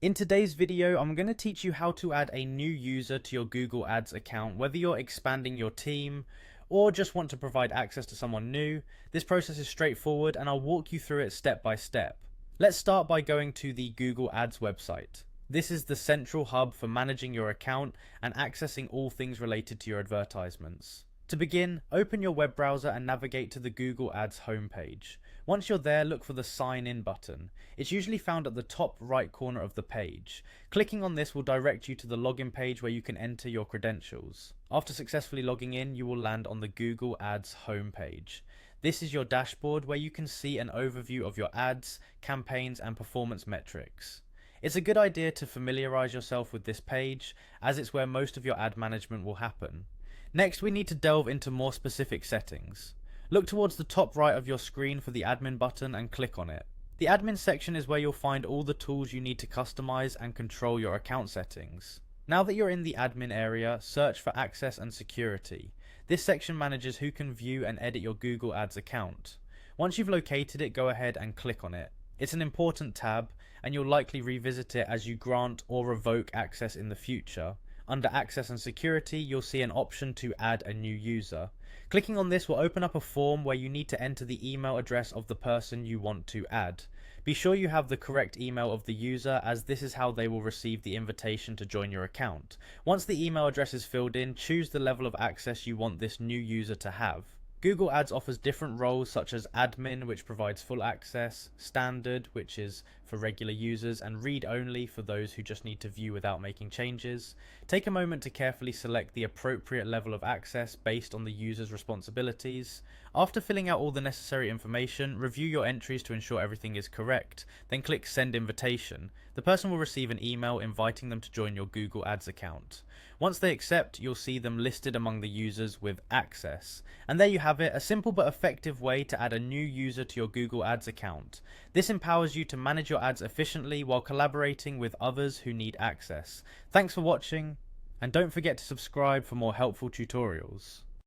In today's video, I'm going to teach you how to add a new user to your Google Ads account, whether you're expanding your team or just want to provide access to someone new. This process is straightforward and I'll walk you through it step by step. Let's start by going to the Google Ads website. This is the central hub for managing your account and accessing all things related to your advertisements. To begin, open your web browser and navigate to the Google Ads homepage. Once you're there, look for the Sign In button. It's usually found at the top right corner of the page. Clicking on this will direct you to the login page where you can enter your credentials. After successfully logging in, you will land on the Google Ads homepage. This is your dashboard where you can see an overview of your ads, campaigns, and performance metrics. It's a good idea to familiarize yourself with this page, as it's where most of your ad management will happen. Next, we need to delve into more specific settings. Look towards the top right of your screen for the admin button and click on it. The admin section is where you'll find all the tools you need to customize and control your account settings. Now that you're in the admin area, search for access and security. This section manages who can view and edit your Google Ads account. Once you've located it, go ahead and click on it. It's an important tab, and you'll likely revisit it as you grant or revoke access in the future. Under Access and Security, you'll see an option to add a new user. Clicking on this will open up a form where you need to enter the email address of the person you want to add. Be sure you have the correct email of the user, as this is how they will receive the invitation to join your account. Once the email address is filled in, choose the level of access you want this new user to have. Google Ads offers different roles such as admin, which provides full access, standard, which is for regular users, and read only for those who just need to view without making changes. Take a moment to carefully select the appropriate level of access based on the user's responsibilities. After filling out all the necessary information, review your entries to ensure everything is correct. Then click Send Invitation. The person will receive an email inviting them to join your Google Ads account. Once they accept, you'll see them listed among the users with access. And there you have it, a simple but effective way to add a new user to your Google Ads account. This empowers you to manage your ads efficiently while collaborating with others who need access. Thanks for watching, and don't forget to subscribe for more helpful tutorials.